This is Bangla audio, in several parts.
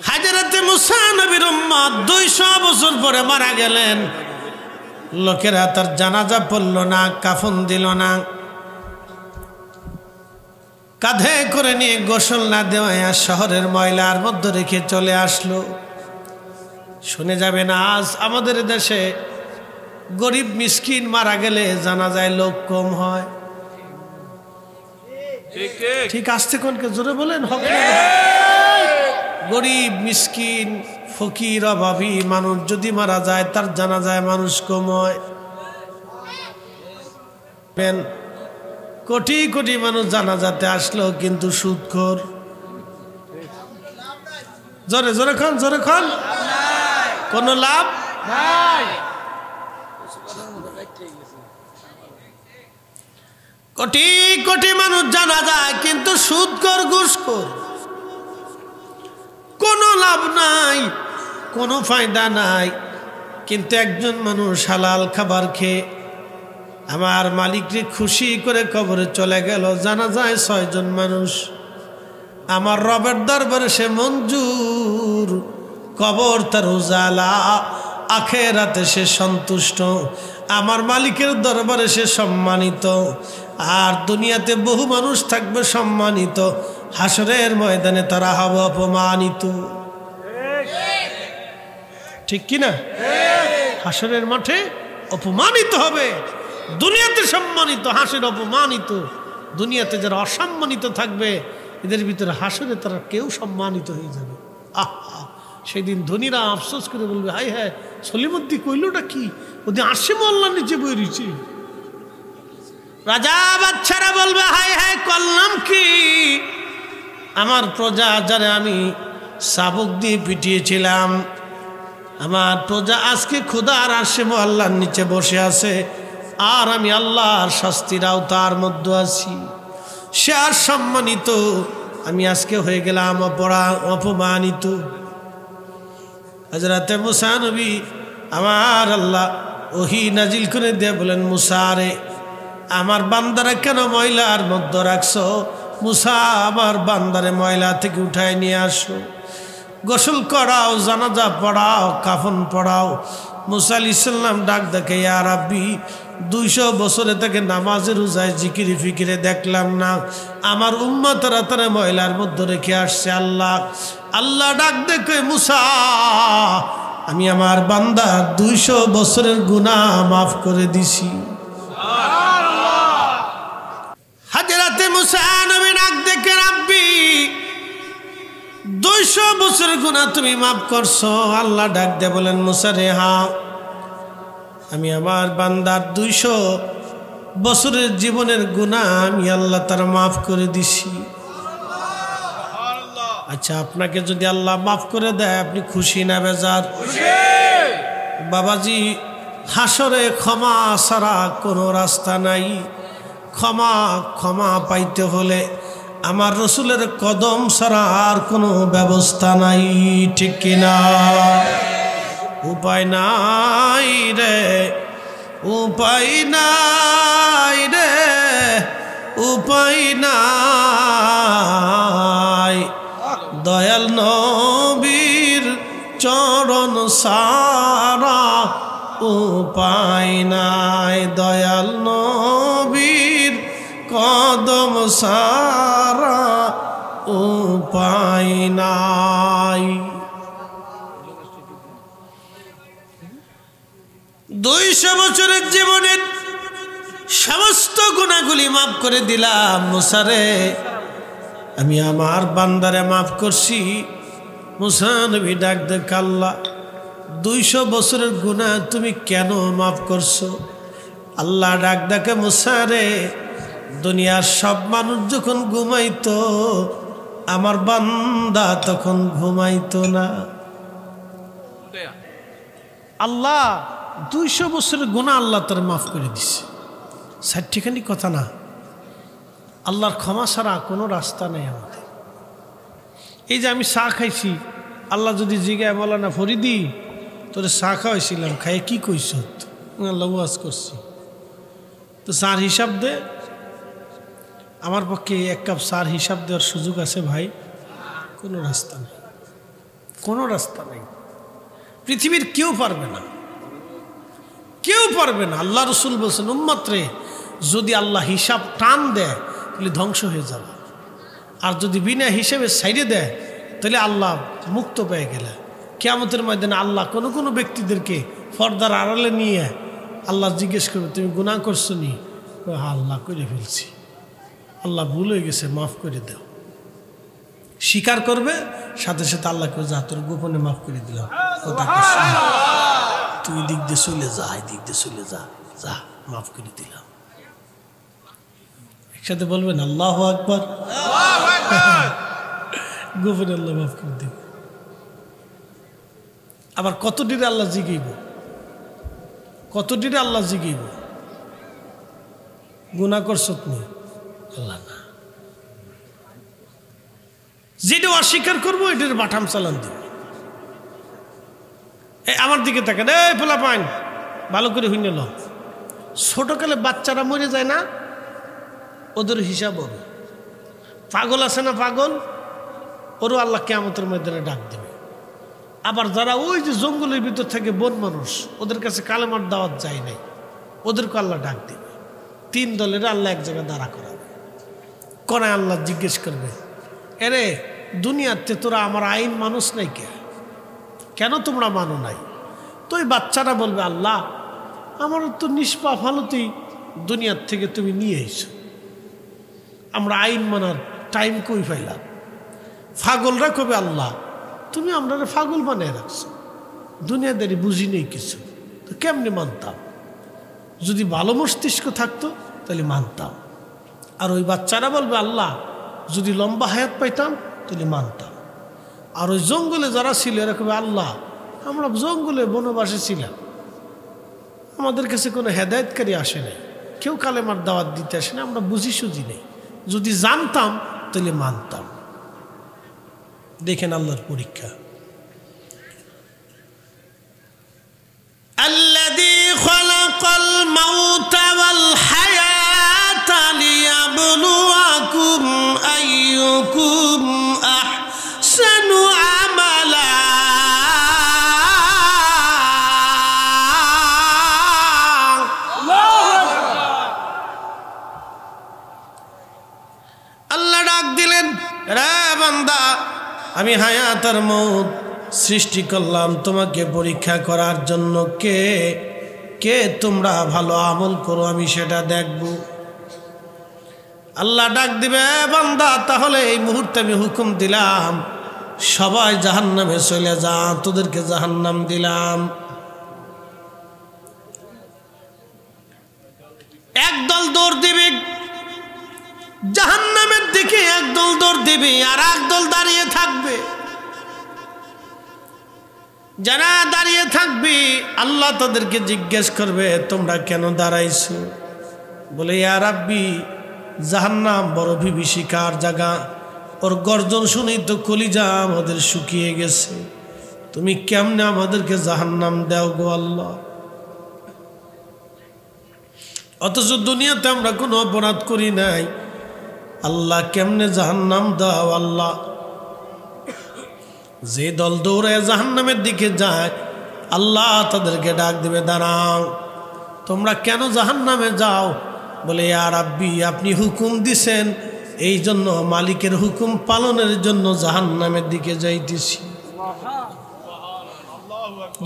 হযরতে মুসা নবীর উম্মত 200 বছর পরে মারা গেলেন, লোকেরা তার জানাজা পড়ল না, কাফন দিল না, কাঁধে করে নিয়ে গোসল না দেওয়ায় শহরের ময়লার মধ্যে রেখে চলে আসলো। শুনে যাবেন আজ আমাদের দেশে গরিব মিসকিন মারা গেলে জানাজায় লোক কম হয়। ঠিক আসতে কোনকে জোরে বলেন, গরিব মিসকিন ফকির অভাবী মানুষ যদি মারা যায় তার জানাজায় মানুষ কম হয়। কোটি কোটি মানুষ জানাজাতে আসলো কিন্তু সুদখোর। জোরে জোরে খান, জোরে খান, কোনো লাভ নাই। কোটি কোটি মানুষ জানা যায় কিন্তু সুদখোর ঘুষখোর, কোনো লাভ নাই, কোনো ফায়দা নাই। কিন্তু একজন মানুষ হালাল খাবার খেয়ে আমার মালিককে খুশি করে কবরে চলে গেল, জানা যায় 6 জন মানুষ। আমার রবের দরবারে সে মঞ্জুর, কবর তার উজালা, আখেরাতে সে সন্তুষ্ট, আমার মালিকের দরবারে সে সম্মানিত। আর দুনিয়াতে বহু মানুষ থাকবে সম্মানিত, হাসরের ময়দানে তারা হবে অপমানিত। ঠিক কিনা? হাসরের মাঠে অপমানিত হবে, দুনিয়াতে সম্মানিত, হাসের অপমানিত। দুনিয়াতে যারা অসম্মানিত থাকবে এদের ভিতরে হাসরে তারা কেউ সম্মানিত হয়ে যাবে। আহা, সেদিন ধনীরা আফসোস করে বলবে, হাই হ্যাঁ সলিমুদ্দি কইলটা কি, ওদের আসে মোল্লার নিচে বই রয়েছে। রাজা বাচ্চারা বলবে, হাই হাই করলাম কি, আমার প্রজা যারা আমি চাবুক দিয়ে পিটিয়েছিলাম, আমার প্রজা আজকে ক্ষুধার আসে মোল্লার নিচে বসে আছে, আর আমি আল্লাহর শাস্তির আওতার মধ্যে আছি। সে আর সম্মানিত, আমি আজকে হয়ে গেলাম অপমানিত। হযরতে মুসা নবী আমার আল্লাহ ওহী নাজিল করে দিয়ে বলেন, মুসা রে, আমার বান্দারে কেন ময়লার মধ্যে রাখছো? মুসা, আমার বান্দারে ময়লা থেকে উঠায় নিয়ে আসো, গোসল করাও, জানাজা পড়াও, কাফন পড়াও। মুসা আলাইহিস সালাম ডাক দেখে, ইয়া রাব্বি, 200 বছরে তাকে নামাজে রোজায় জিকিরে ফিকিরে দেখলাম না, আমার উম্মতরা তারা ময়লার মধ্যে রেখে আসছে। আল্লাহ আল্লাহ ডাক দেখে, মুসা, আমি আমার বান্দা 200 বছরের গুনাহ মাফ করে দিছি। হযরতে মুসা নবী ডাক দেখে, রাব্বি, 200 বছরের গুনাহ তুমি মাফ করছো? আল্লাহ ডাক দিয়ে বলেন, মুসা রে, হ্যাঁ, আমি আমার বান্দার 200 বছরের জীবনের গুনাহ আমি আল্লাহ তার মাফ করে দিছি। আচ্ছা, আপনাকে যদি আল্লাহ মাফ করে দেয় আপনি খুশি না বেজার? বাবাজি, হাসরে ক্ষমা ছাড়া কোনো রাস্তা নাই। ক্ষমা ক্ষমা পাইতে হলে আমার রসুলের কদম ছাড়া আর কোনো ব্যবস্থা নাই। ঠিক কিনা? উপায় নাই রে, উপায় নাই রে, উপায় নাই, দয়াল নবীর চরণ সারা উপায় নাই, দয়াল নবীর কদম সারা উপায় নাই। 200 বছরের জীবনের সমস্ত গুনাহগুলি মাফ করে দিলাম। মুসা রে, আমি আমার বান্দারে মাফ করছি। মুসা নবী ডাক দেখ, আল্লাহ, 200 বছরের গুনাহ তুমি কেন মাফ করছো? আল্লাহ ডাক দেখে, মুসা রে, দুনিয়ার সব মানুষ যখন ঘুমাইতো আমার বান্দা তখন ঘুমাইতো না। আল্লাহ 200 বছরের গুনাহ আল্লাহ তার মাফ করে দিছে। সাঠিখানি কথা না, আল্লাহর ক্ষমা ছাড়া কোনো রাস্তা নেই আমাদের। এই যে আমি চা খাইছি, আল্লাহ যদি জিগায় বলা না, ফরিদি তোরে চা খাওয়াইছিলাম, খাইয়ে কি কইস? আল্লাহ ওয়াজ করছি, তো চার হিসাব দে। আমার পক্ষে 1 কাপ চার হিসাব দেওয়ার সুযোগ আছে ভাই? কোনো রাস্তা নেই। কোনো রাস্তা নেই, পৃথিবীর কেউ পারবে না, কেউ পারবে না। আল্লাহ রসুল বলছেন উম্মত রে যদি আল্লাহ হিসাব টান দেয় তাহলে ধ্বংস হয়ে যাবে, আর যদি বিনা হিসেবে সাইডে দেয় তাহলে আল্লাহ মুক্ত পেয়ে গেলে কিয়ামতের ময়দানে আল্লাহ কোনো কোনো ব্যক্তিদেরকে পর্দার আড়ালে নিয়ে আল্লাহ জিজ্ঞেস করবে তুমি গুনাহ করছো নি? আল্লাহ করে ফেলছি, আল্লাহ ভুল হয়ে গেছে, মাফ করে দাও। স্বীকার করবে, সাথে সাথে আল্লাহ কেউ যা তোর গোপনে মাফ করে দিলাম, তুই দিক দিয়ে চলে যা, দিক দিয়ে চলে যা, যা মাফ করে দিলাম। একসাথে বলবেন আল্লাহু আকবার। গোপনে আল্লাহ মাফ করে দিবে। আবার কত ডিরে আল্লাহ জিগাইব, কত ডিরে আল্লাহ জিগাইব গুনাহ করছ তুমি? আল্লাহ না, যেটা অস্বীকার করবো এটার বাটাম চালান দিব। আমার দিকে তাকান, এই পোলা পাইন ভালো করে হইনে ল। ছোটকালে বাচ্চারা মরে যায় না, ওদের হিসাব হবে। পাগল আছে না পাগল, ওরও আল্লাহ কিয়ামতের ময়দানে ডাক দেবে। আবার যারা ওই যে জঙ্গলের ভিতর থেকে বন মানুষ, ওদের কাছে কালেমার দাওয়াত যায় নাই, ওদেরকে আল্লাহ ডাক দেবে। 3 দলের আল্লাহ এক জায়গায় দাঁড়া করাবে। কোনায় আল্লাহ জিজ্ঞেস করবে, এরে দুনিয়াতে তোরা আমার আইন মানুষ নাই কেন তোমরা মানো নাই? তো ওই বাচ্চারা বলবে আল্লাহ আমার তো নিষ্পাপ হালতেই দুনিয়ার থেকে তুমি নিয়ে এসো, আমরা আইন মানার টাইম কই পাইলাম। পাগলরা কবে আল্লাহ তুমি আমরা পাগল বানিয়ে রাখছো, দুনিয়াদারি বুঝি নেই কিছু, তো কেমনে মানতাম? যদি ভালো মস্তিষ্ক থাকতো তাহলে মানতাম। আর ওই বাচ্চারা বলবে আল্লাহ যদি লম্বা হায়াত পাইতাম তাহলে মানতাম। আর ওই জঙ্গলে যারা ছিল এরকম আল্লাহ আমরা জঙ্গলে বনবাসে ছিলাম, আমাদের কাছে কোনো হেদায়েতকারী আসে নাই, কেউ কালেমার দাওয়াত দিতে আসে না, আমরা বুঝি সুঝি নেই, যদি জানতাম তাহলে মানতাম। দেখেন আল্লাহর পরীক্ষা। আল্লাযী খালাকাল মাউতা ওয়াল হায়াতা লিয়াবলুয়াকুম আইয়ুকুম আহসানু আমালা। আল্লাহ ডাক দিলেন, রে বান্দা আমি হায়াত আর মউত সৃষ্টি করলাম তোমাকে পরীক্ষা করার জন্য। কে কে তোমরা ভালো আমল করো আমি সেটা দেখব। আল্লাহ ডাক দিবে, বান্দা তাহলে এই মুহূর্তে আমি হুকুম দিলাম সবাই জাহান্নামে চলে যা, তোদেরকে জাহান্নাম দিলাম। একদল দৌড় দিবে জাহান্নামের দিকে, একদল দৌড় দিবে, আর একদল দাঁড়িয়ে থাকবে। যারা দাঁড়িয়ে থাকবে আল্লাহ তাদেরকে জিজ্ঞেস করবে তোমরা কেন দাঁড়াইছো? বলে ইয়া রাব্বি জাহান্নাম বড় বিভীষিকার জায়গা, ওর গর্জন শুনেই তো কলিজা আমাদের শুকিয়ে গেছে, তুমি কেমনে আমাদেরকে জাহান্নাম দাও গো আল্লাহ? অথচ দুনিয়াতে আমরা কোনো অপরাধ করি নাই, আল্লাহ কেমনে জাহান্নাম দাও আল্লাহ? যে দল দৌড়ে জাহান্নামের দিকে যায় আল্লাহ তাদেরকে ডাক দিবে, দাঁড়াও তোমরা কেন জাহান্নামে যাও? বলে ইয়া রাব্বি আপনি হুকুম দিছেন, এই জন্য মালিকের হুকুম পালনের জন্য জাহান্নামের দিকে যাইতেছি।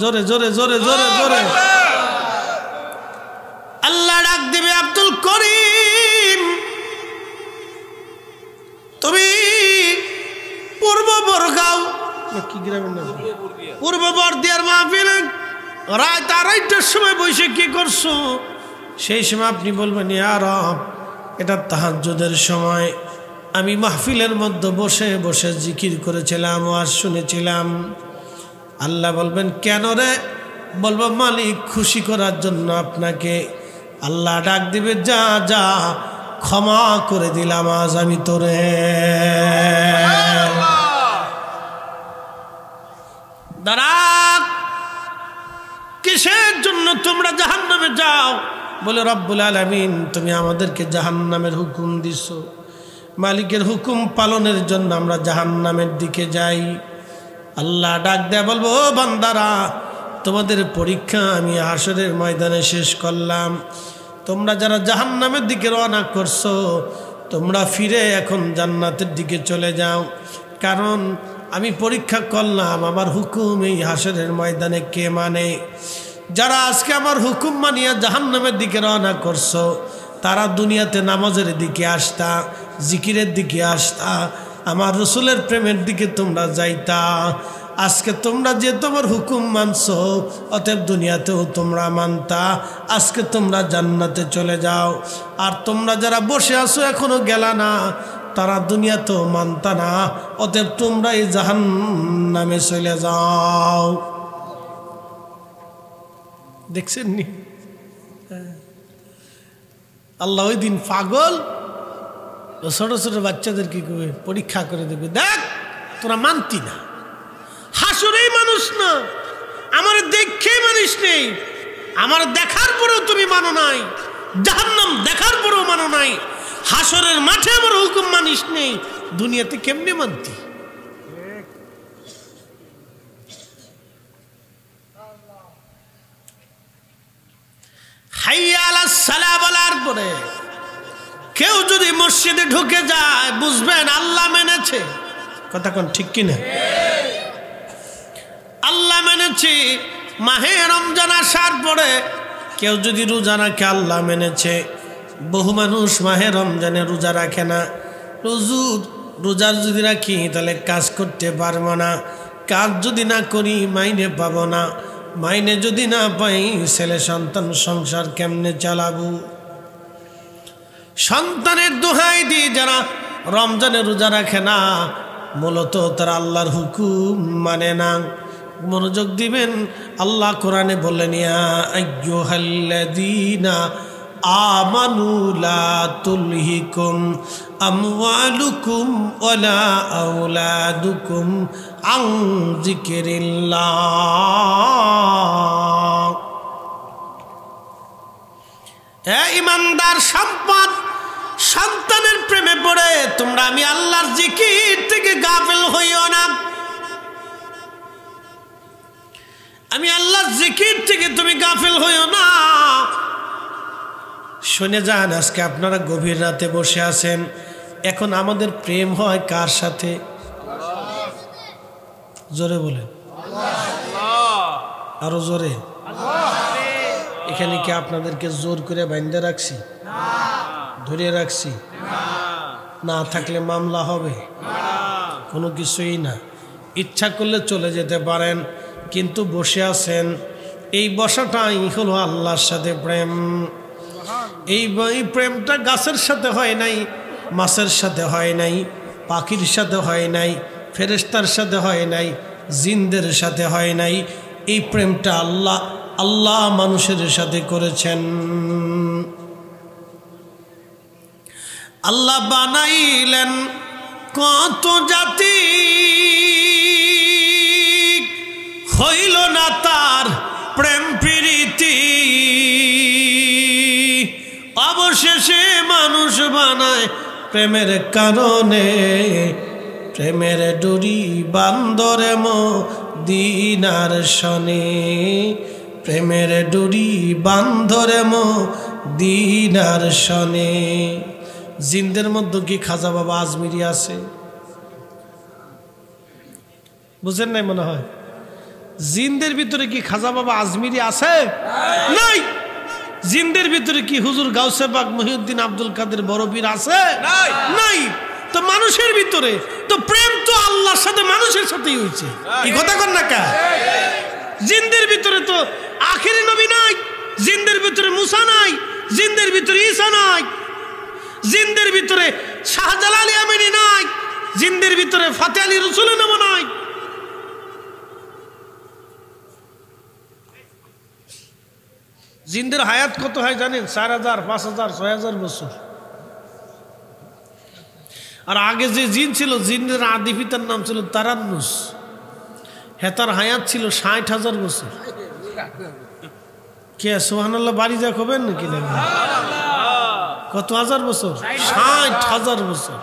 জোরে জোরে জোরে জোরে জোরে আল্লাহ ডাক দিবে, আব্দুল করিম তুমি পূর্ব বরগাঁও কি গ্রামের নাম, পূর্ব বর্দিয়ার মাহফিলে রাত 2:30টার সময় বসে কি করছো? সেই সময় আপনি বলবেন ইয়া রব এটা তাহাজ্জুদের সময়, আমি মাহফিলের মধ্যে বসে বসে জিকির করেছিলাম, ওয়াজ শুনেছিলাম। আল্লাহ বলবেন কেন রে? বলবো মালিক খুশি করার জন্য আপনাকে। আল্লাহ ডাক দিবে, যা যা ক্ষমা করে দিলাম আজ আমি তোরে। দাঁড়া, কিসের জন্য তোমরা জাহান্নামে যাও? বলে রব্বুল আলামিন তুমি আমাদেরকে জাহান্নামের হুকুম দিছো, মালিকের হুকুম পালনের জন্য আমরা জাহান্নামের দিকে যাই। আল্লাহ ডাক দেয়া বলবো, ও বান্দারা, তোমাদের পরীক্ষা আমি হাসরের ময়দানে শেষ করলাম। তোমরা যারা জাহান্নামের দিকে রওনা করছো, তোমরা ফিরে এখন জান্নাতের দিকে চলে যাও, কারণ আমি পরীক্ষা করলাম আমার হুকুম এই হাসরের ময়দানে কে মানে। যারা আজকে আমার হুকুম মানিয়া জাহান্নামের দিকে রওনা করছো, তারা দুনিয়াতে নামাজের দিকে আসতা, জিকিরের দিকে আসতা, আমার রসুলের প্রেমের দিকে তোমরা যাইতা। আজকে তোমরা যে তোমার হুকুম মানছো, অতএব দুনিয়াতেও তোমরা মানতা, আজকে তোমরা জান্নাতে চলে যাও। আর তোমরা যারা বসে আছো এখনো গেলা না, তারা দুনিয়াতেও মানতা না, অতএব তোমরা এই জাহান্নামে চলে যাও। দেখছেন নি আল্লাহ ওই দিন পাগল ছোট ছোট বাচ্চাদেরকে পরীক্ষা করে দেবে, দেখ তোরা মানতি না, হাসরেই মানুষ না, আমার দেখে মানিস নেই, আমার দেখার পরেও তুমি মানো নাই, জাহান্নাম দেখার পরেও মানো নাই, হাসরের মাঠে আমার হুকুম মানিস নেই, দুনিয়াতে কেমনে মানতি? হাইয়া আলাস সালাহ বলার পরে কেউ যদি মসজিদে ঢুকে যায়, বুঝবেন আল্লাহ মেনেছে। কথা কোন ঠিক কিনা? আল্লাহ মেনেছে। মাহে রমজান আসার পরে কেউ যদি রোজা রাখে, আল্লাহ মেনেছে। বহু মানুষ মাহে রমজানে রোজা রাখে না। রোজার যদি রাখি তাহলে কাজ করতে পারবো না, কাজ যদি না করি মাইনে পাবো না, মাইনে যদি না পাই ছেলে সন্তান সংসার কেমনে চালাবো? সন্তানের দোহাই দিয়ে যারা রমজানে রোজা রাখে না, মূলত তারা আল্লাহর হুকুম মানে না। মনোযোগ দিবেন, আল্লাহ কোরআনে বললেন, ইয়া আইয়ুহাল্লাযীনা আমানু লা তুলহিকুম আমওয়ালুকুম ওয়ালা আওলাদুকুম আন যিকরিল্লাহ। হে ঈমানদার সম্পদ, সন্তানের প্রেমে পড়ে তোমরা আমি আল্লাহর জিকির থেকে গাফিল হইও না। আমি আল্লাহর জিকির থেকে তুমি গাফিল হইও না। শুনে যান, আজকে আপনারা গভীর রাতে বসে আছেন, এখন আমাদের প্রেম হয় কার সাথে? জোরে বলেন, আরো জোরে। এখানে কি আপনাদেরকে জোর করে বাইন্ধে রাখছি, ধরে রাখছি? না থাকলে মামলা হবে, কোনো কিছুই না। ইচ্ছা করলে চলে যেতে পারেন, কিন্তু বসে আছেন, এই বসাটাই হলো আল্লাহর সাথে প্রেম। এই প্রেমটা গাছের সাথে হয় নাই, মাছের সাথে হয় নাই, পাখির সাথে হয় নাই, ফেরেশতার সাথে হয় নাই, জিনদের সাথে হয় নাই। এই প্রেমটা আল্লাহ মানুষের সাথে করেছেন। আল্লাহ বানাইলেন কত জাতি, হইল না তার প্রেম প্রীতি, অবশেষে মানুষ বানায় প্রেমের কারণে। প্রেমের ডুরি বান্দরে মদিনার শনে, প্রেমের ডুরি বান্ধরে মদিনার শনে। জিনদের মধ্যে কি খাজা বাবা আজমিরি আছে? বুঝেন নাই মনে হয়? জিনদের ভিতরে কি খাজা বাবা আজমিরি আছে? নাই। জিনদের ভিতরে কি হুজুর গাউসে পাক মহিউদ্দিন আব্দুল কাদের বড় পীর আছে? নাই। তো মানুষের ভিতরে তো প্রেম তো আল্লাহর সাথে মানুষের সাথেই হয়েছে। এই কথা কন না কা? জিনদের ভিতরে তো আখেরি নবী নাই, জিনদের ভিতরে মুসা নাই, জিনদের ভিতরে ঈসা নাই, জিনদের ভিতরে শাহজালাল ইয়ামানি নাই, জিনদের ভিতরে ফাতে আলী রসুলের নাম নাই। জিনদের হায়াত কত হয় জানেন? 4000, 5000, 6000 বছর। আর আগে যে জিন ছিল, জিনের আদি পিতার নাম ছিল তারান্নুস, হেতার হায়াত ছিল 60,000 বছর। কে সুবহানাল্লাহ বাড়ি যা খবেন নাকি? কত হাজার বছর? 60,000 বছর।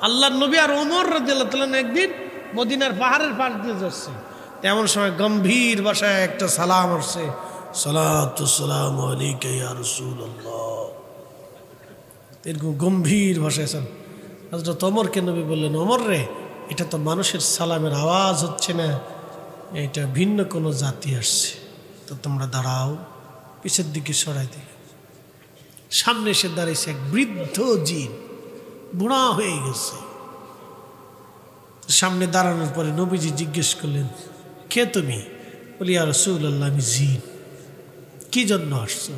আল্লাহর নবী আর ওমর রাদিয়াল্লাহু তাআলা একদিন মদিনার পাহাড়ের পাশ দিয়ে যাচ্ছে। এমন সময় গম্ভীর ভাষায় একটা সালাম আসছে, সালাতু সালামু আলাইকা ইয়া রাসূলুল্লাহ। এরকম গম্ভীর ভাষায় হযরত ওমরকে নবী বললেন, ওমর রে, এটা তো মানুষের সালামের আওয়াজ হচ্ছে না, এটা ভিন্ন কোনো জাতি আসছে, তো তোমরা দাঁড়াও, পিছের দিকে সরাই দিকে। সামনে এসে দাঁড়িয়েছে এক বৃদ্ধ জিন, বুড়া হয়ে গেছে। সামনে দাঁড়ানোর পরে নবীজি জিজ্ঞেস করলেন, কে তুমি? বলি, ইয়া রাসূলুল্লাহ, আমি জিন। কি জন্য আসছো?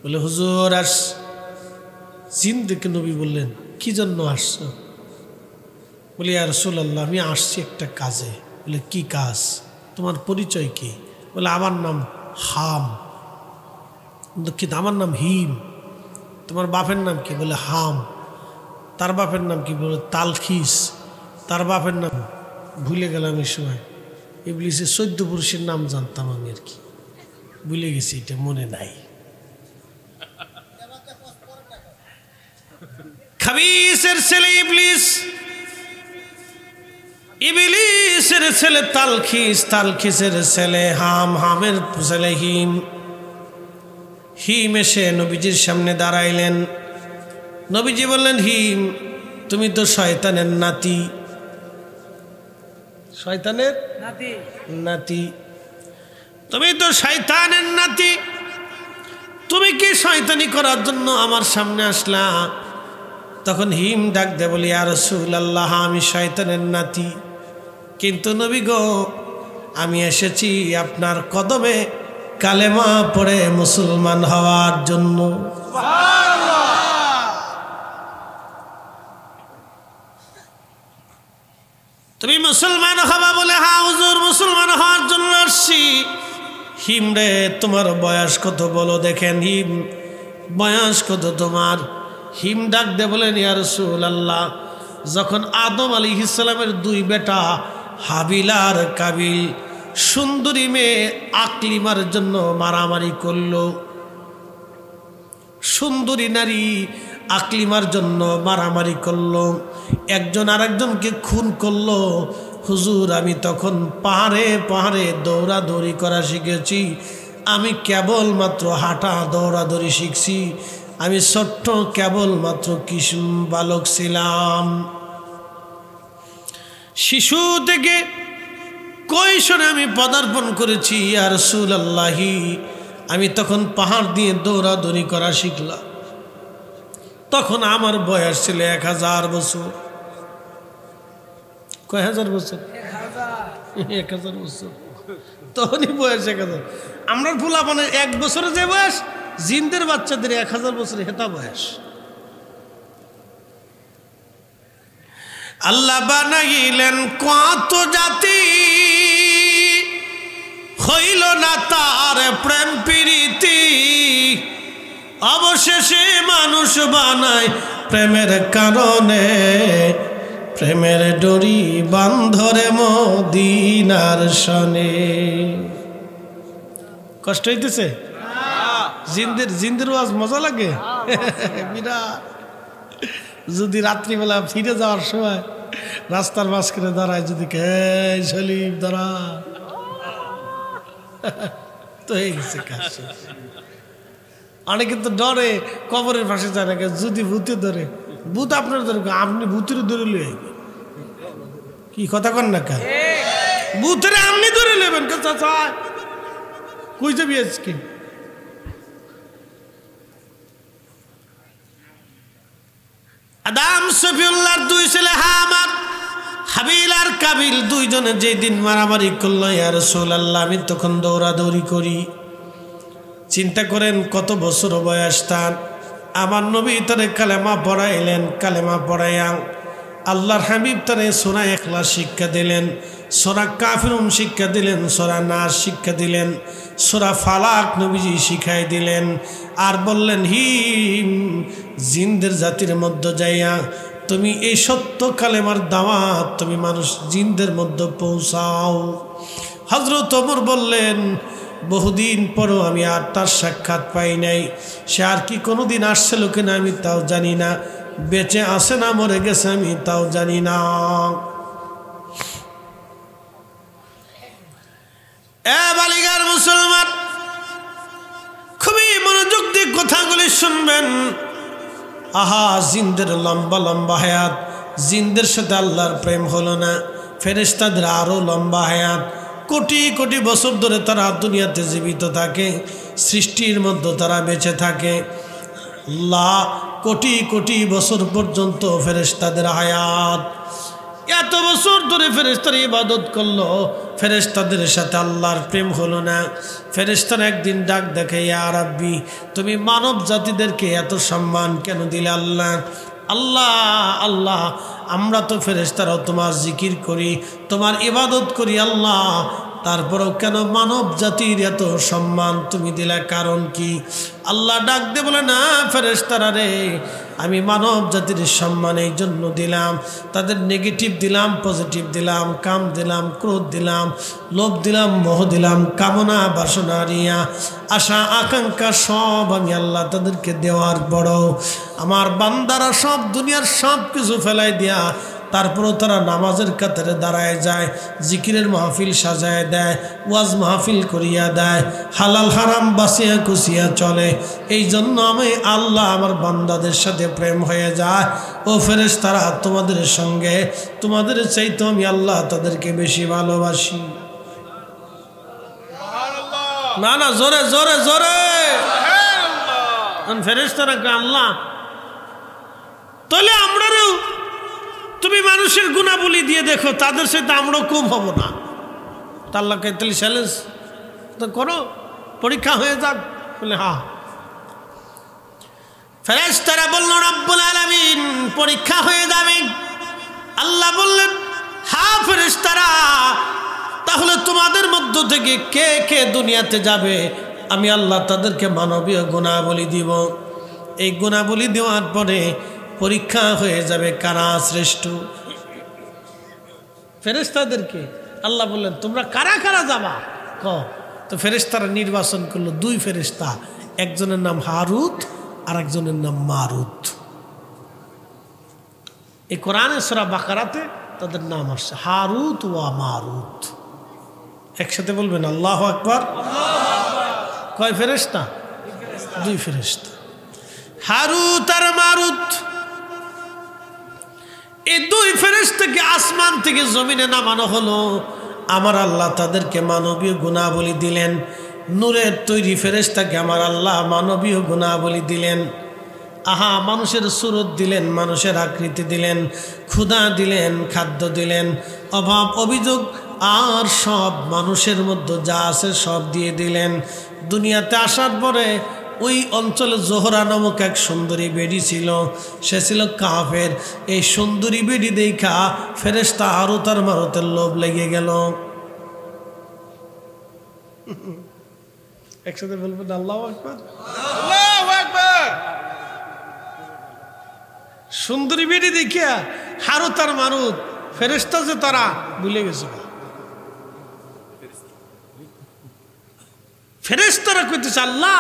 বলে, হুজুর আস। জিন দেখে নবী বললেন, কি জন্য আসছো? বলি, ইয়া রাসূলুল্লাহ, আমি আসছি একটা কাজে। বলে, কি কাজ? তোমার পরিচয় কি? বলে, আমার নাম হাম। দুঃখিত, আমার নাম হিম। তোমার বাপের নাম কি? বলে, হাম। তার বাপের নাম কি? বলে, তালখিস। তার বাপের নাম ভুলে গেলাম এই সময়। ইবলিসের 14 পুরুষের নাম জানতাম আমি, আর কি ভুলে গেছি, এটা মনে নাই। খাবিসের ছেলে ইবলিস, ইবলিসের ছেলে তালখিস, তালখিসের ছেলে হাম, হামের ছেলে হিম। হিম এসে নবীজির সামনে দাঁড়াইলেন। নবীজি বললেন, হিম, তুমি তো শয়তানের নাতি। শয়তানের নাতি, তুমি তো শয়তানের নাতি। তুমি কি শয়তানি করার জন্য আমার সামনে আসলা? তখন হিম ডাক দে বলি, ইয়া রাসূলুল্লাহ, আমি শয়তানের নাতি, কিন্তু নবী গো, আমি এসেছি আপনার কদমে কালেমা পড়ে মুসলমান হওয়ার জন্য। তুমি মুসলমান হবা? বলে, হ্যাঁ হুজুর, মুসলমান হওয়ার জন্য আসছি। হিম রে, তোমার বয়স কত বলো দেখেন। হিম, বয়স কত তোমার? হিম ডাক দে বলেন, ইয়া রাসূলুল্লাহ, যখন আদম আলাইহিস সালামের 2 বেটা হাবিল আর কাবিল সুন্দরী মেয়ে আকলিমার জন্য মারামারি করলো, সুন্দরী নারী আকলিমার জন্য মারামারি করলো, একজন আরেকজনকে খুন করলো, হুজুর আমি তখন পাহাড়ে পাহাড়ে দৌড়াদৌড়ি করা শিখেছি। আমি কেবলমাত্র হাঁটা দৌড়াদৌড়ি শিখছি। আমি ছোট্ট কেবলমাত্র কিশোর বালক ছিলাম। শিশু থেকে কৈশোরে আমি পদার্পণ করেছি। ইয়া রাসূলুল্লাহ, আমি তখন পাহাড় দিয়ে দৌড়াদৌড়ি করা শিখলাম। তখন আমার বয়স ছিল 1000 বছর। কয় হাজার বছর? 1000 বছর। তখনই বয়স 1000। আমরা ফুলাপানে 1 বছরে যে বয়স, জিনদের বাচ্চাদের 1000 বছরে হেতা বয়স। আল্লাহ বানাইলেন কত জাতি, হইল না তার প্রেম প্রীতি, অবশেষে মানুষ বানায় প্রেমের কারণে, প্রেমের ডরি বান্ধরে মদিনার সনে। কষ্ট হইতেছে? জিন্দের ওয়াজ মজা লাগে বিরাট। যদি রাত্রিবেলা ফিরে যাওয়ার সময় রাস্তার মাঝখানে দাঁড়ায়, যদি সলিম দাঁড়া, তো হয়ে গেছে কাজ। অনেকে তো ডরে কবরের পাশে যায় না, যদি ভূতে ধরে। ভূত আপনার ধরে, আপনি ভূতের ধরে লয়ে, কি কথা কন না? ভূতের আপনি ধরে নেবেন, কই যাবি আজকে? আদম সফিউল্লাহর 2 ছেলে হাবিল আর কাবিল, 2 জনে যেই দিন মারামারি করলো, ইয়া রাসূলুল্লাহ, আমি তখন দৌড়াদৌড়ি করি। চিন্তা করেন কত বছর বয়স তার। আমার নবী তারে কালেমা পড়াইলেন, কালেমা পড়াইয়া আল্লাহর হাবিব তারে সূরা ইখলাস শিক্ষা দিলেন, সূরা কাফিরুন শিক্ষা দিলেন, সূরা নাস শিক্ষা দিলেন, সূরা ফালাক নবীজি শিখাই দিলেন। আর বললেন, হিম, জিনদের জাতির মধ্যে যাইয়া তুমি এই সত্য কালেমার দাওয়াত তুমি মানুষ জিনদের মধ্যে পৌঁছাও। হযরত ওমর বললেন, বহুদিন পরও আমি আর তার সাক্ষাৎ পাই নাই। সে আর কি কোনোদিন আসছিল কিনা আমি তাও জানি না, বেঁচে আছে না মরে গেছে আমি তাও জানি না। এ বালিগার মুসলমান, খুবই মনোযোগ দিয়ে কথাগুলি শুনবেন। আহা, জিনদের লম্বা লম্বা হায়াত, জিনদের সাথে আল্লাহর প্রেম হলো না, ফেরেশতাদের আরো লম্বা হায়াত, কোটি কোটি বছর ধরে তারা দুনিয়াতে জীবিত থাকে, সৃষ্টির মধ্যে তারা বেঁচে থাকে। আল্লাহ কোটি কোটি বছর পর্যন্ত ফেরেশতাদের হায়াত, এত বছর ধরে ফেরেশতার ইবাদত করলো, ফেরেশতাদের সাথে আল্লাহর প্রেম হলো না। ফেরেশতারা একদিন ডাক দেখে, ইয়া রাব্বি, তুমি মানব জাতিদেরকে এত সম্মান কেন দিলে আল্লাহ? আল্লাহ আল্লাহ, আমরা তো ফেরেশতারাও তোমার জিকির করি, তোমার ইবাদত করি আল্লাহ, তারপরেও কেন মানব জাতির এত সম্মান তুমি দিলে, কারণ কি? আল্লাহ ডাক দে বলে, না ফেরেশতারা রে, আমি মানব জাতির সম্মান এই জন্য দিলাম, তাদের নেগেটিভ দিলাম, পজিটিভ দিলাম, কাম দিলাম, ক্রোধ দিলাম, লোভ দিলাম, মোহ দিলাম, কামনা বাসনা রিয়া আশা আকাঙ্ক্ষা সব আমি আল্লাহ তাদেরকে দেওয়ার বড়। আমার বান্দারা সব দুনিয়ার সব কিছু ফেলাই দিয়া তারপরও তারা নামাজের কাতারে দাঁড়ায় যায়, জিকিরের মাহফিল সাজায় দেয়, ওয়াজ মাহফিল করিয়া দেয়, হালাল হারাম বাঁচিয়া কুচিয়া চলে। এই জন্য আমি আল্লাহ আমার বান্দাদের সাথে প্রেম হয়ে যায়। ও ফেরেশতারা, তোমাদের সঙ্গে তোমাদের চাইতে আমি আল্লাহ তাদেরকে বেশি ভালোবাসি। না না, জোরে জোরে জোরে ফেরেশতারা আল্লাহ, তাহলে আমরাও তুমি মানুষের গুণাবলী দিয়ে দেখো, তাদের সাথে আমরাও কম হব না। আল্লাহকে তাহলে চ্যালেঞ্জ তো করো, পরীক্ষা হয়ে যাক। বলে হ্যাঁ। ফেরেশতারা বলল, রব্বুল আলামিন, পরীক্ষা হয়ে যাবে। আল্লাহ বললেন, হ্যাঁ ফেরেশতারা, তাহলে তোমাদের মধ্য থেকে কে কে দুনিয়াতে যাবে, আমি আল্লাহ তাদেরকে মানবীয় গুণাবলী দিব। এই গুণাবলী দেওয়ার পরে পরীক্ষা হয়ে যাবে কারা শ্রেষ্ঠ। ফেরেশতাদেরকে আল্লাহ বললেন, তোমরা কারা কারা যাবা ক? তো ফেরেশতারা নির্বাচন করলো দুই ফেরেশতা, একজনের নাম হারুত আর একজনের নাম মারুত। এই কোরআনে সূরা বাকারাতে তাদের নাম আসছে হারুত ওয়া মারুত। একসাথে বলবেন আল্লাহু আকবার। কয় ফেরেশতা? দুই ফেরেশতা, হারুত আর মারুত। এই দুই ফেরেশতাকে আসমান থেকে জমিনে নামানো হলো। আমার আল্লাহ তাদেরকে মানবীয় গুণাবলী দিলেন। নূরের তৈরি ফেরেশতাকে আমার আল্লাহ মানবীয় গুণাবলী দিলেন। আহা, মানুষের সুরত দিলেন, মানুষের আকৃতি দিলেন, ক্ষুধা দিলেন, খাদ্য দিলেন, অভাব অভিযোগ আর সব মানুষের মধ্যে যা আছে সব দিয়ে দিলেন। দুনিয়াতে আসার পরে ওই অঞ্চলে জোহরা নামক এক সুন্দরী বেডি ছিল, সে ছিল কাফের। এই সুন্দরী বেডি দেখা ফেরেশতা হারুত আর মারুতের লোভ লেগে গেল। একসাথে বলবেন আল্লাহু আকবার। আল্লাহু আকবার। সুন্দরী বেডি দেখিয়া হারুত আর মারুত ফেরেশতা যে তারা ভুলে গেছে। ফেরেশতারা কইতেছে, আল্লাহ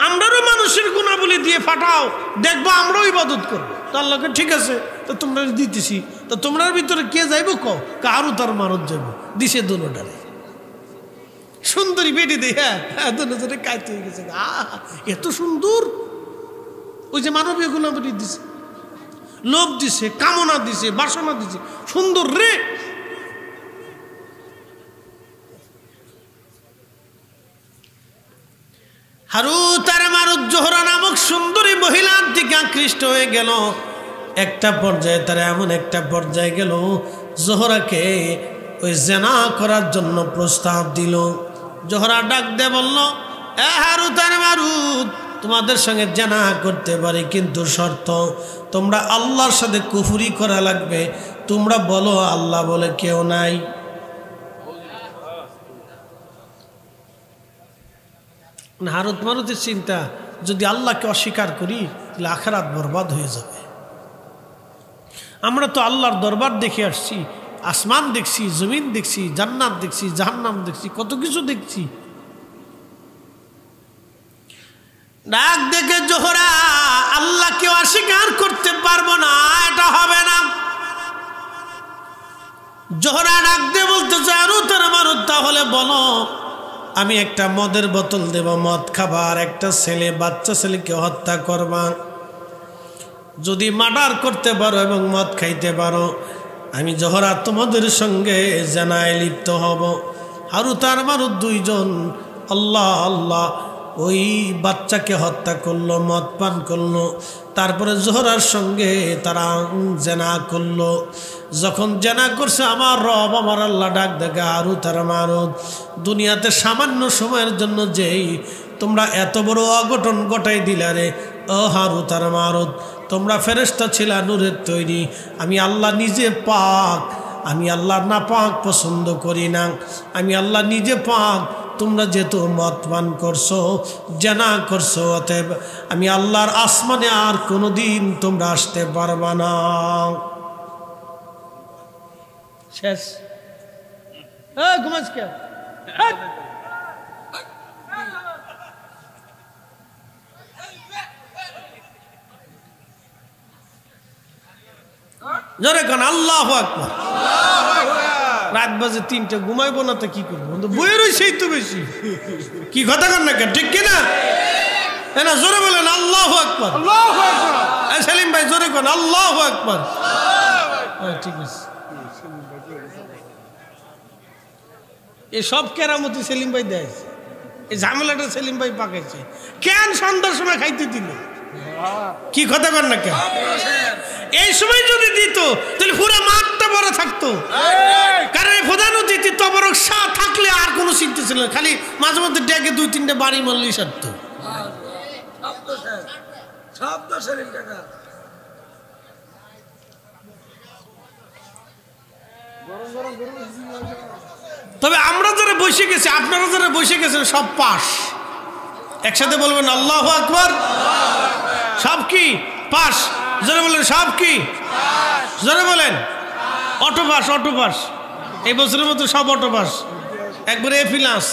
আমরাও মানুষের গুণাবলী দিয়ে ফাটাও, দেখবো আমরাও ইবাদত করবো। তো আল্লাহকে ঠিক আছে, তো তোমরা দিতেছি, তো তোমরার ভিতরে কে যাইব ক? হারুত আর মারুত যাইব। দিছে দুনোটারে। সুন্দরী বেটি দেখা দুজনে কাইতে হয়ে গেছে, এত সুন্দর। ওই যে মানবীয় গুণাবলী দিছে, লোভ দিছে, কামনা দিছে, বাসনা দিছে, সুন্দর রে। হারুত আর মারুত জোহরা নামক সুন্দরী মহিলার দিকে আকৃষ্ট হয়ে গেল। একটা পর্যায়ে তারা এমন একটা পর্যায়ে গেল, জোহরাকে ওই জেনা করার জন্য প্রস্তাব দিল। জোহরা ডাক দিয়ে বলল, এ হারুত আর মারুত, তোমাদের সঙ্গে জেনা করতে পারি, কিন্তু শর্ত তোমরা আল্লাহর সাথে কুফরি করা লাগবে। তোমরা বলো আল্লাহ বলে কেউ নাই। হারুত মারুতের চিন্তা, যদি আল্লাহকে অস্বীকার করি তাহলে আখিরাত বরবাদ হয়ে যাবে। আমরা তো আল্লাহর দরবার দেখে আসছি, আসমান দেখছি, জমিন দেখছি, জান্নাত দেখছি, জাহান্নাম দেখছি, কত কিছু দেখছি। ডাক দেখে জোহরা, আল্লাহকে অস্বীকার করতে পারবো না, এটা হবে না। জোহরা ডাক দিয়ে বলতেছে, হারুত আর মারুত, তাহলে বলো আমি একটা মদের বোতল দেব, মদ খাবার, একটা ছেলে বাচ্চা ছেলেকে হত্যা করবা, যদি মার্ডার করতে পারো এবং মদ খাইতে পারো, আমি জোহরা তোমাদের সঙ্গে জানায় লিপ্ত হব। হারুত আর মারুত দুইজন আল্লাহ আল্লাহ ওই বাচ্চাকে হত্যা করলো, মদ পান করলো, তারপরে জোহরার সঙ্গে তারা জেনা করলো। যখন জেনা করছে আমার রব আমার আল্লাহ ডাক দেখে, হারুত আর মারুত, দুনিয়াতে সামান্য সময়ের জন্য যেই তোমরা এত বড় অঘটন ঘটাই দিলা রে, ও হারুত আর মারুত, তোমরা ফেরেশতা ছিলা নূরের তৈরি, আমি আল্লাহ নিজে পাক, আমি আল্লাহ না পাক পছন্দ করি না, আমি আল্লাহ নিজে পাক। তোমরা যেহেতু মদ পান করছো, জানা করছো, অতএব আমি আল্লাহর আসমানে আর কোনোদিন তোমরা আসতে পারবা না। শেষ। ঘুমাস কে? জোরে কান আল্লাহু আকবার। রাত বাজে 3টে, ঘুমাইবো না তো কি করবো? বইয়ের সেই তো বেশি কি কথা কন না কেন, ঠিক কিনা? না জোরে বলেন আল্লাহু আকবার। সেলিম ভাই জোরে কন আল্লাহু আকবার। ঠিক আছে, এই সব কেরামতি সেলিম ভাই দেয়, এই ঝামেলাটা সেলিম ভাই পাকাইছে। কেন সন্ধ্যার সময় খাইতে দিল? কি কথা কন না কেন? এই সময় যদি দিত তাহলে পুরো মাঠটা বড় থাকতো, কারণ এই প্রধান অতিথি তবরক শাহ থাকলে আর কোনো চিন্তা ছিল না, খালি মাঝে মধ্যে ডেকে 2-3টে বাড়ি মারলেই সারত। তবে আমরা যারা বসে গেছি, আপনারা যারা বসে গেছেন সব পাস। একসাথে বলবেন আল্লাহু আকবার। সব কি পাস? জোরে বলেন সব কি? জোরে বলেন অটো পাস। অটো পাস এই বছরের মতো সব অটো পাস, একবারে এ ফিলাস।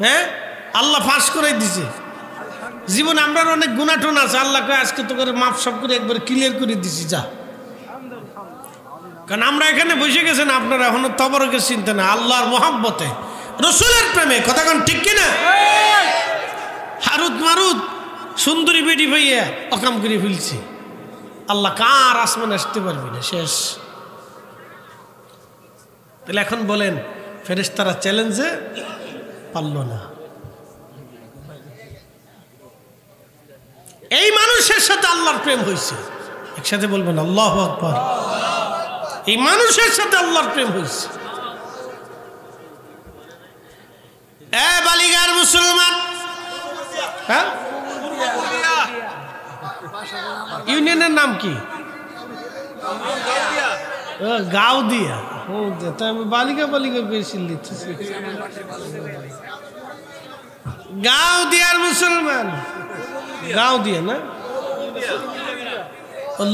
হ্যাঁ, আল্লাহ ফাঁস করে দিছে। জীবনে আমরা অনেক গুণাটন আছে, আল্লাহকে আজকে তো করে মাপ সব করে একবারে ক্লিয়ার করে দিছি যা। কারণ আমরা এখানে বসে গেছেন, আপনারা এখনো তবরকের চিন্তা না, আল্লাহর মহাব্বতে, রসুলের প্রেমে। কথা কোন ঠিক কিনা? হারুত মারুত সুন্দরী বেটি ভাইয়া অকাম করে ফেলছে, আল্লাহ কার আসমান আসতে পারবি না, শেষ। তাহলে এখন বলেন ফেরেশতারা চ্যালেঞ্জে পারল না। এই মানুষের সাথে আল্লাহর প্রেম হয়েছে, একসাথে বলবেন আল্লাহু আকবার। এই মানুষের সাথে আল্লাহর প্রেম হয়েছে। বালিগার মুসলমান, হ্যাঁ, ইউনিয়নের নাম কি? গাউদিয়া। আমি বালিকা বালিকা বেশি লিখতেছি। গাউদিয়ার মুসলমান, গাউদিয়া না,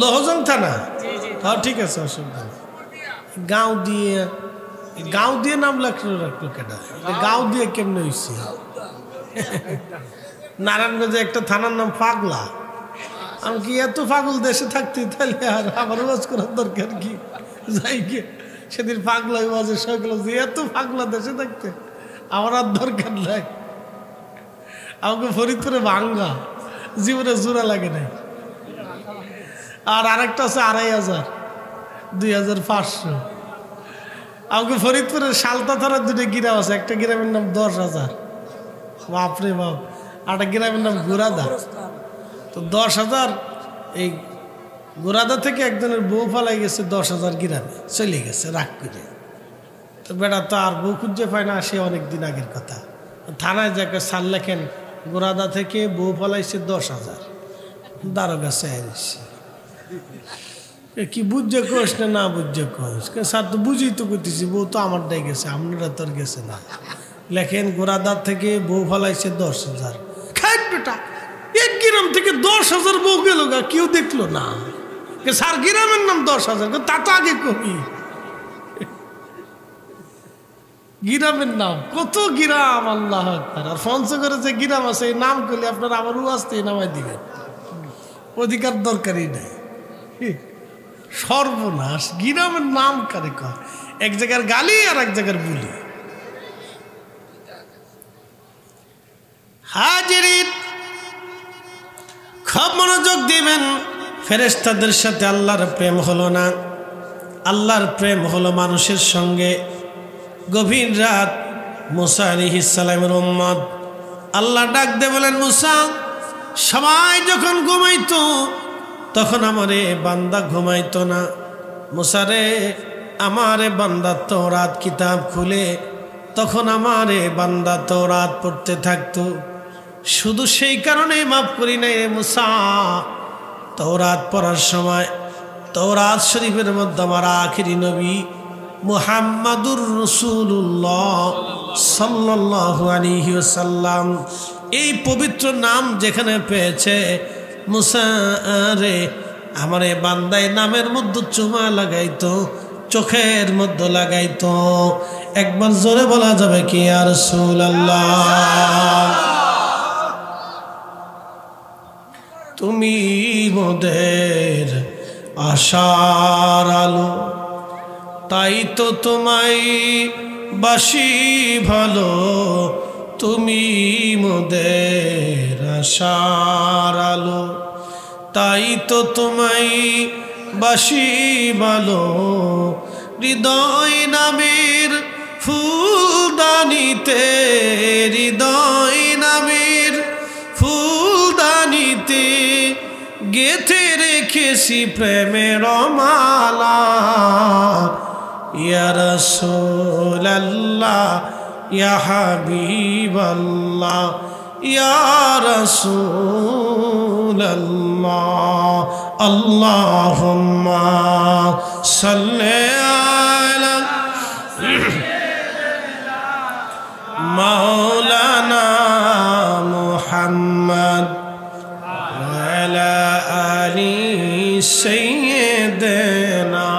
লোহজং থানা। হ্যাঁ ঠিক আছে, অসুবিধা নেই। গাউদিয়া, গাউদিয়া নাম রাখলো কেটা? গাউদিয়া কেমনে হয়েছে? নারায়ণগঞ্জে একটা থানার নাম পাগলা। আমি কি এত পাগল দেশে থাকতে, তাহলে আর আমার ওয়াজ করার দরকার কি? যাই গিয়ে সেদিন পাগলা ওয়াজের সকল যে এত পাগলা দেশে থাকতে আমার আর দরকার নাই। আমাকে ফরিদপুরে ভাঙ্গা জীবনে জোড়া লাগে নাই। আর আরেকটা আছে 2500, 2500। আমাকে ফরিদপুরের সালতা থানার 2টা গ্রাম আছে, একটা গ্রামের নাম 10,000। বাপরে বাপ। আর একটা গ্রামের নাম গোরাদা। তো 10,000, এই গোরাদা থেকে একজনের বউ ফালাই গেছে 10,000 গ্রামে চলে গেছে রাগ করে। তো বেটা তো আর বউ খুঁজে পায় না, সে অনেকদিন আগের কথা। থানায় যাকে সাল লেখেন, গোরাদা থেকে বউ ফালাইছে 10,000। দারোগা চাইছে কি বুঝে কোস না বুঝে কোস? স্যার তো বুঝেই তো করতেছি, বউ তো আমার ডাই গেছে, আপনারা তোর গেছে না। লেখেন গোরাদার থেকে বউ ফালাইছে 10,000। খাই বেটা, এক গ্রাম থেকে 10,000 বউ গেল গা, কেউ দেখলো না। স্যার গ্রামের নাম 10,000, তা তো আগে কবি গ্রামের নাম কত গ্রাম, আল্লাহ আকবার। আর পঞ্চগড়ে যে গ্রাম আছে এই নাম করলে আপনারা আমার আসতে নামাই দিবেন, অধিকার দরকারই নাই। সর্বনাশ, গ্রামের নাম কারে কয়? এক জায়গার গালি আর এক জায়গার বুলি। হাজিরিন, খুব মনোযোগ দিবেন। ফেরেশতাদের সাথে আল্লাহর প্রেম হলো না, আল্লাহর প্রেম হলো মানুষের সঙ্গে। গভীর রাত, মুসা আলাইহিস সালামের উম্মত আল্লাহ ডাক দিয়ে বলেন, মুসা, সবাই যখন ঘুমাইতো তখন আমারে বান্দা ঘুমাইতো না। মুসা রে, আমারে বান্দা তওরাত কিতাব খুলে তখন আমারে বান্দা তওরাত পড়তে থাকতো, শুধু সেই কারণে মাফ করি নাই রে মুসা। তওরাত পড়ার সময় তওরাত শরীফের মধ্যে আমার আখিরি নবী মুহাম্মাদুর রাসূলুল্লাহ সাল্লাল্লাহু আলাইহি ওয়াসাল্লাম এই পবিত্র নাম যেখানে পেয়েছে, মুসা রে আমার এই বান্দায় নামের মধ্যে চুমা লাগাইতো, চোখের মধ্যে লাগাইতো। একবার জোরে বলা যাবে কি ইয়া রাসূলুল্লাহ? তুমি মোদের আশার আলো, তাই তো তোমায় বাসি ভালো। তুমি মোদের আশার আলো, তাই তো তোমায় বাসি ভালো। হৃদয় নামের ফুলদানিতে, হৃদয় নামের ফুলদানিতে গেথে রেখেছি প্রেমের মালা। ইয়া রাসূলুল্লাহ, ইয়া হাবিবাল্লাহ, ইয়া রাসূলুল্লাহ, আল্লাহুম্মা সাল্লি আলা মাওলানা মুহাম্মদ ওয়ালা আলি সাইয়্যিদিনা।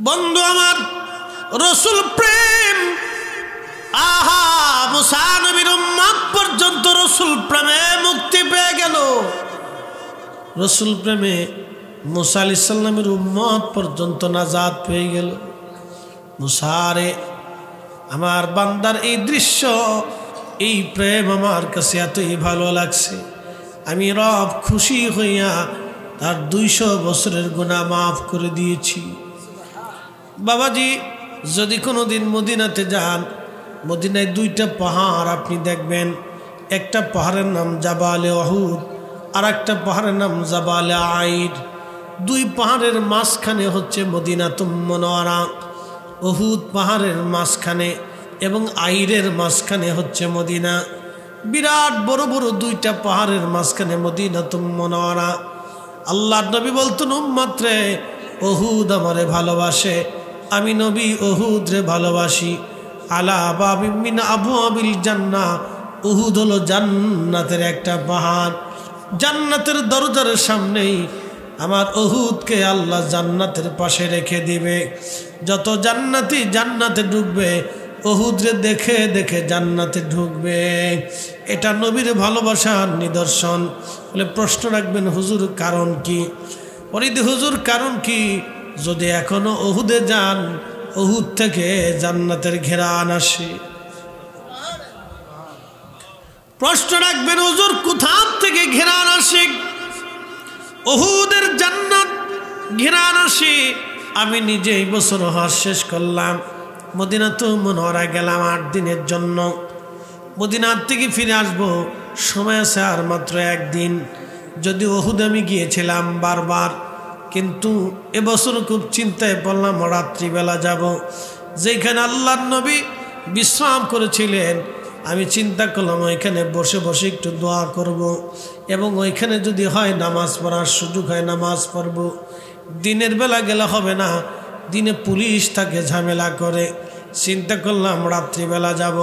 বন্ধু আমার, রসুল প্রেম, আহা, মুসা নবীর উম্মত পর্যন্ত রসুল প্রেমে মুক্তি পেয়ে গেল। রসুল প্রেমে মুসা আলাইহিস সালামের উম্মত পর্যন্ত নাজাত পেয়ে গেল। মুসা রে, আমার বান্দার এই দৃশ্য, এই প্রেম আমার কাছে এতই ভালো লাগছে, আমি রব খুশি হইয়া তার 200 বছরের গুনাহ মাফ করে দিয়েছি। বাবাজি, যদি কোনো দিন মদিনাতে যান, মদিনায় 2টা পাহাড় আপনি দেখবেন। একটা পাহাড়ের নাম জাবালে উহুদ, আর একটা পাহাড়ের নাম জাবালে আইর। 2 পাহাড়ের মাঝখানে হচ্ছে মদিনাতুল মুনাওয়ারা। উহুদ পাহাড়ের মাঝখানে এবং আইরের মাঝখানে হচ্ছে মদিনা। বিরাট বড় বড় 2টা পাহাড়ের মাঝখানে মদিনাতুল মুনাওয়ারা। আল্লাহর নবী বলতেন, উম্মত রে, উহুদ আমারে ভালোবাসে, আমি নবী উহুদ রে ভালোবাসি। আলা বাবিন মিন আবওয়াবিল জান্নাহ, উহুদ হলো জান্নাতের একটা পাহাড়। জান্নাতের দরজার সামনেই আমার উহুদকে আল্লাহ জান্নাতের পাশে রেখে দিবে। যত জান্নাতি জান্নাতে ঢুকবে, উহুদ রে দেখে দেখে জান্নাতে ঢুকবে। এটা নবীর ভালোবাসার নিদর্শন। বলে প্রশ্ন রাখবেন, হুজুর কারণ কি? পরিধি হুজুর কারণ কি? যদি এখনো উহুদে যান, উহুদ থেকে জান্নাতের ঘেরান আসে। প্রশ্ন রাখবেন, হুজুর কোথা থেকে ঘেরান আসে? উহুদের জান্নাত ঘেরান আসে। আমি নিজে এই বছর হজ শেষ করলাম, মদিনাতুল মুনাওয়ারা গেলাম 8 দিনের জন্য। মদিনার থেকে ফিরে আসবো, সময় আছে আর মাত্র 1 দিন। যদি উহুদে আমি গিয়েছিলাম বারবার, কিন্তু এবছর খুব চিন্তায় পড়লাম রাত্রিবেলা যাব, যেখানে আল্লাহর নবী বিশ্রাম করেছিলেন। আমি চিন্তা করলাম ওইখানে বসে বসে একটু দোয়া করব, এবং ওইখানে যদি হয় নামাজ পড়ার সুযোগ হয় নামাজ পড়ব। দিনের বেলা গেলে হবে না, দিনে পুলিশ তাকে ঝামেলা করে। চিন্তা করলাম রাত্রিবেলা যাব।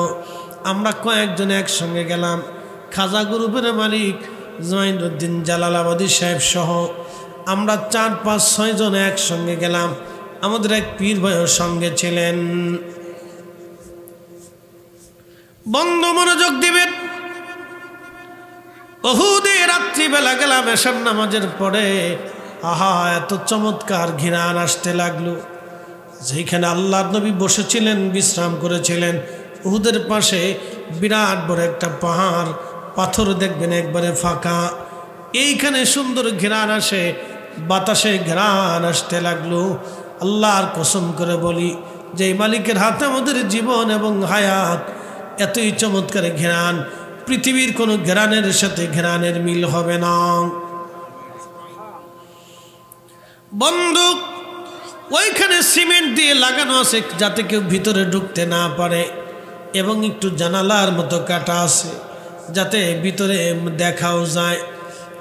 আমরা কয়েকজন একসঙ্গে গেলাম। খাজা গ্রুপের মালিক জয়নুদ্দিন জালালাবাদী সাহেব সহ আমরা 4, 5, 6 জন একসঙ্গে গেলাম। আমাদের এক পীর ভাইও সঙ্গে ছিলেন। বন্ধু মনোযোগ দিবেন, উহুদে রাত্রিবেলা গেলাম এশার নামাজের পরে। আহা, এত চমৎকার ঘিরান আসতে লাগলো। যেখানে আল্লাহর নবী বসেছিলেন, বিশ্রাম করেছিলেন, উহুদের পাশে বিরাট বড় একটা পাহাড়, পাথর দেখবেন একবারে ফাঁকা। এইখানে সুন্দর ঘেরান আসে, বাতাসে ঘেরান আসতে লাগলো। আল্লাহর কসম করে বলি, যে মালিকের হাতে আমাদের জীবন এবং হায়াত, এতই চমৎকার ঘেরান, পৃথিবীর কোনো ঘেরানের সাথে ঘেরানের মিল হবে না। বন্ধু, ওইখানে সিমেন্ট দিয়ে লাগানো আছে যাতে কেউ ভিতরে ঢুকতে না পারে, এবং একটু জানালার মতো কাটা আছে যাতে ভিতরে দেখাও যায়।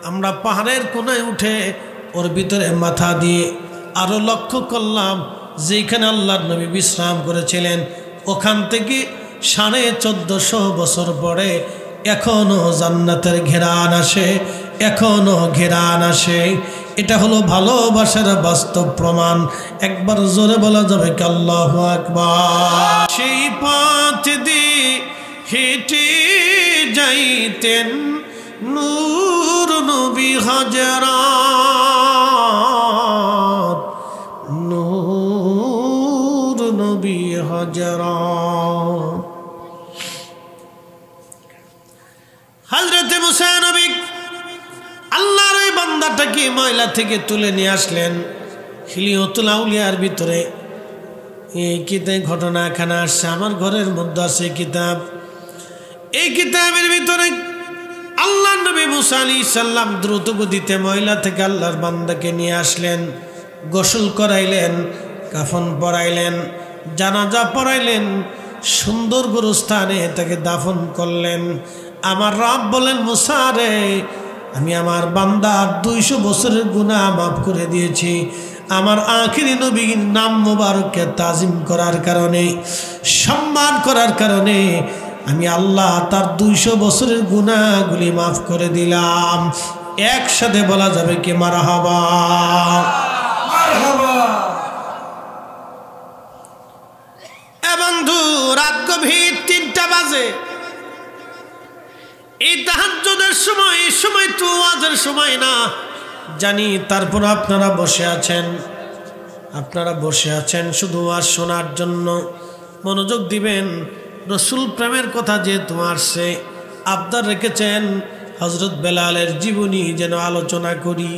আমরা পাহাড়ের কোনায় উঠে ওর ভিতরে মাথা দিয়ে আরো লক্ষ্য করলাম যেখানে আল্লাহর নবী বিশ্রাম করেছিলেন, ওখান থেকে 1450 বছর পরে এখনো জান্নাতের ঘেরান আসে, এখনো ঘেরান আসে। এটা হলো ভালোবাসার বাস্তব প্রমাণ। একবার জোরে বলা যাবে কি আল্লাহু আকবার। সেই পথ দিয়ে হেঁটে যাইতেন নূর নবী হযরত, নূর নবী হযরত। হযরত মুসা নবী আল্লাহর ওই বান্দাটাকে ময়লা থেকে তুলে নিয়ে আসলেন হিলিয়াতুল আউলিয়ার ভিতরে। এই কিতাব ঘটনা এখানে আসছে, আমার ঘরের মধ্যে আছে কিতাব। এই কিতাবের ভিতরে আল্লাহর নবী মুসা আলাইহিস সালাম দ্রুত গতিতে ময়লা থেকে আল্লাহর বান্দাকে নিয়ে আসলেন, গোসল করাইলেন, কাফন পরাইলেন, জানাজা পড়াইলেন, সুন্দর গুরুস্থানে তাকে দাফন করলেন। আমার রব বলেন, মুসা রে, আমি আমার বান্দার 200 বছরের গুনাহ মাফ করে দিয়েছি। আমার আখিরি নবীর নাম মোবারককে তাজিম করার কারণে, সম্মান করার কারণে আমি আল্লাহ তার 200 বছরের গুনাহগুলি মাফ করে দিলাম। একসাথে বলা যাবে কি মারহাবা, মারহাবা। এ বন্ধু, রাত গভীর 3টা বাজে। এই তাহাজ্জুদের সময়, এই সময় তো ওয়াজের সময় না জানি, তারপর আপনারা বসে আছেন, আপনারা বসে আছেন শুধু ওয়াজ শোনার জন্য। মনোযোগ দিবেন, রসুল প্রেমের কথা যেহেতু আসছে, আবদার রেখেছেন হযরত বেলালের জীবনী যেন আলোচনা করি।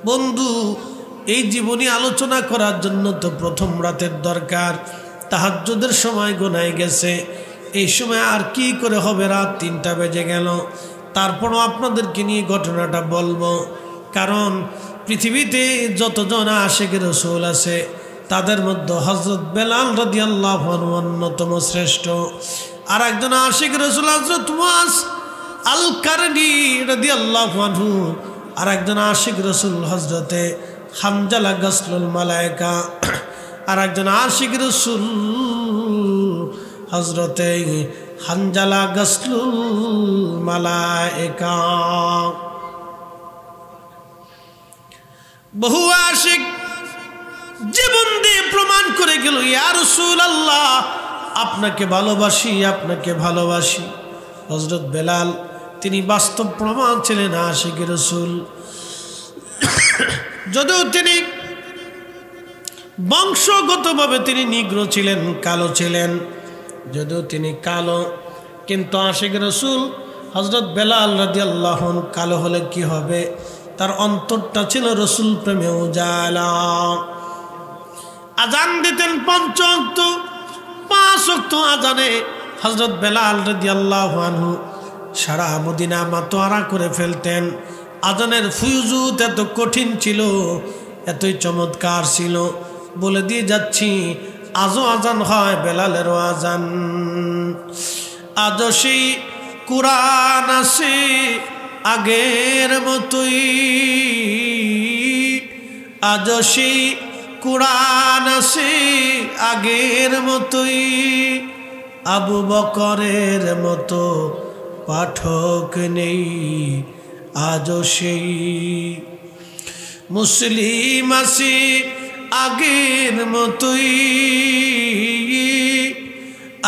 বন্ধু, এই জীবনী আলোচনা করার জন্য তো প্রথম রাতের দরকার। তাহাজ্জুদের সময় গোনায় গেছে, এই সময় আর কি করে হবে, রাত 3টা বেজে গেল। তারপরও আপনাদেরকে নিয়ে ঘটনাটা বলবো, কারণ পৃথিবীতে যতজন আশিক রাসূল আছে তাদের মধ্যে হযরত বেলাল রাদিয়াল্লাহু আনহু অন্যতম শ্রেষ্ঠ। আর একজন আশিক রাসূল হযরত মুআজ আল কারনি রাদিয়াল্লাহু আনহু, আর একজন আশিক রাসূল হযরতে হানজালা গাসলুল মালায়েকা, আর একজন আশিক রাসূল হযরতে হানজালা গাসলুল মালায়েকা। বহু আশিক জীবন দিয়ে প্রমাণ করে গেল, ইয়া রাসূলুল্লাহ, আপনাকে ভালোবাসি, আপনাকে ভালোবাসি। হযরত বেলাল তিনি বাস্তব প্রমাণ ছিলেন আশিক রাসূল। যদিও তিনি বংশগতভাবে তিনি নিগ্র ছিলেন, কালো ছিলেন, যদিও তিনি কালো, কিন্তু আশিক রাসূল হযরত বেলাল রাদিয়াল্লাহু আনহু কালো হলে কি হবে, তার অন্তরটা ছিল রসুল প্রেমে উজালা। আজান দিতেন 5 ওয়াক্ত, 5 ওয়াক্ত আজানে হযরত বেলাল রাদিয়াল্লাহু আনহু সারা মদিনা মাতোয়ারা করে ফেলতেন। আজানের ফুয়ুজুত এত কঠিন ছিল, এতই চমৎকার ছিল, বলে দিয়ে যাচ্ছি, আজও আজান হয়, বেলালেরও আজান। আজও সেই কুরআন আছে আগের মতোই, আজও সেই কুরআন আছে আগের মতোই, আবু বকরের মতো পাঠক নেই আজও সেই, মুসলিম আছে আগের মতোই,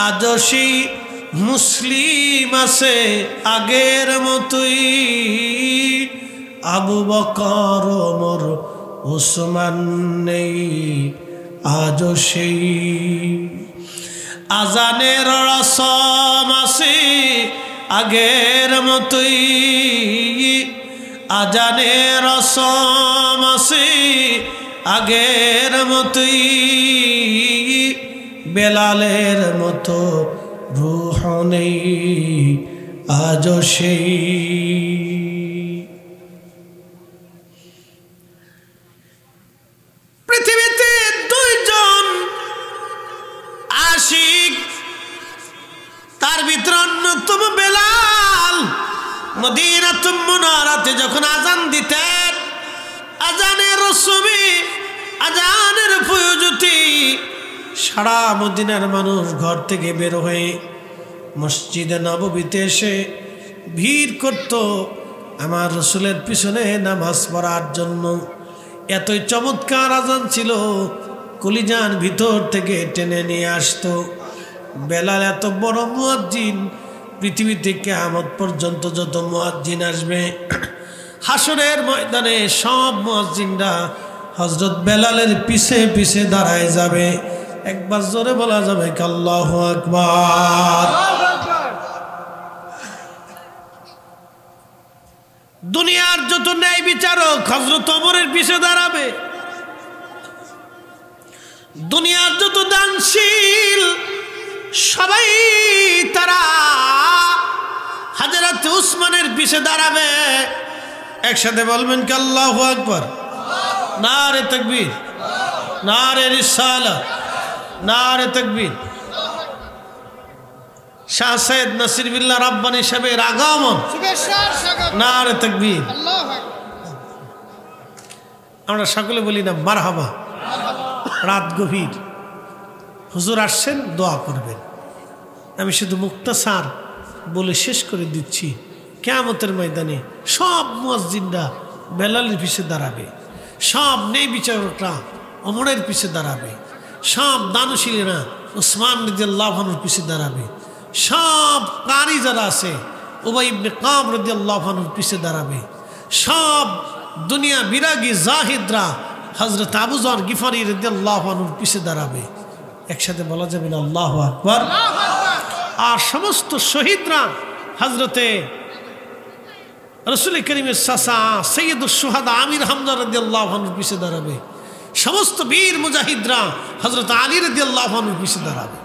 আজও সেই মুসলিম আছে আগের মতোই, আবু বকর ওমর ওসমান নেই আজও সেই আজানের রসম আছে আগের মতোই আজানের রসম আছে আগের মতোই বেলালের মতো রূহ নেই আজও সেই পৃথিবীতে দুইজন আশিক তার ভিতর অন্যতম বেলাল মদিনাতুল মুনাওয়ারাতে যখন আজান দিতেন আজানের রসমে আজানের ফয়জতি সারা মদিনার মানুষ ঘর থেকে বের হয়ে মসজিদে নববীতে এসে ভিড় করত আমার রাসূলের পিছনে নামাজ পড়ার জন্য এতই চমৎকার আজান ছিল কলিজার ভিতর থেকে টেনে নিয়ে আসতো বেলাল এত বড় মুয়াজ্জিন পৃথিবীতে কিয়ামত পর্যন্ত যত মুয়াজ্জিন আসবে হাসরের ময়দানে সব মুয়াজ্জিনরা হযরত বেলালের পিছে পিছে দাঁড়ায় যাবে একবার জোরে বলা যাবে আল্লাহু আকবার দুনিয়ার যত ন্যায় বিচারক হযরত ওমরের পিছে দাঁড়াবে দুনিয়ার যত দানশীল সবাই তারা হযরত উসমানের পিছে দাঁড়াবে একসাথে বলবেন কি আল্লাহু আকবার নারে তাকবীর নারে রিসালাত নারে তাকবীর শাহ সৈয়দ নাসির বিল্লাহ রাব্বানী সাহেবের আগমন নারে তাকবীর আমরা সকলে বলি না মারহাবা রাত গভীর হুজুর আসছেন দোয়া করবেন আমি শুধু মুক্তাসার বলে শেষ করে দিচ্ছি কিয়ামতের ময়দানে সব মুয়াজ্জিনরা বেলালের পিছে দাঁড়াবে সব নেই বিচারকরা ওমরের পিছে দাঁড়াবে সব দানশীলেরা উসমান রাদিয়াল্লাহু আনহুর পিছে দাঁড়াবে সব কারি যারা আছে উবাই ইবনে কাব রাদিয়াল্লাহু আনহুর পিছে দাঁড়াবে সব দুনিয়া বিরাগী জাহিদরা হযরত আবু যর গিফারি রাদিয়াল্লাহু আনহুর পিছে দাঁড়াবে একসাথে বলা যাবে না আল্লাহু আকবার আর সমস্ত শহীদরা হযরতে রাসূল করিমের চাচা সৈয়দুশ শুহাদা আমির হামজা রাদিয়াল্লাহু আনহুর পিছে দাঁড়াবে সমস্ত বীর মুজাহিদরা হযরত আলী রাদিয়াল্লাহু আনহুর পিছে দাঁড়াবে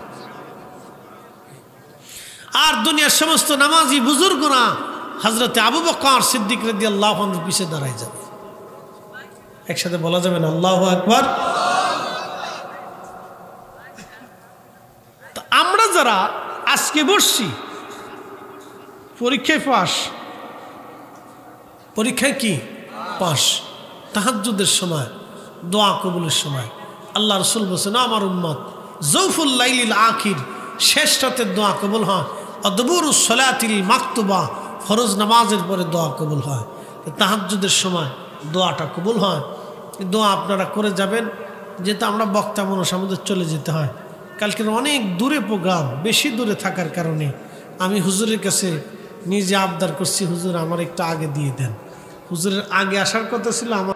আর দুনিয়ার সমস্ত নামাজি বুজুর্গরা হযরতে আবু বকর সিদ্দিক রাদিয়াল্লাহু আনহুর পিছে দাঁড়ায় যাবে একসাথে বলা যাবে না আল্লাহু আকবার তো আমরা যারা আজকে বসছি পরীক্ষায় পাস পরীক্ষায় কি পাস তাহাজ্জুদের সময় দোয়া কবুলের সময় আল্লাহ রাসূল বলেছেন আমার উম্মত জৌফুল লাইলিল আখির শেষ রাতের দোয়া কবুল হয় অদবুরুস সালাতিল মাকতুবা ফরজ নামাজের পরে দোয়া কবুল হয় তাহাজ্জুদের সময় দোয়াটা কবুল হয় দোয়া আপনারা করে যাবেন যেহেতু আমরা বক্তা মানুষ আমাদের চলে যেতে হয় কালকের অনেক দূরে প্রোগ্রাম বেশি দূরে থাকার কারণে আমি হুজুরের কাছে নিজে আবদার করছি হুজুর আমার একটু আগে দিয়ে দেন হুজুরের আগে আসার কথা ছিল আমার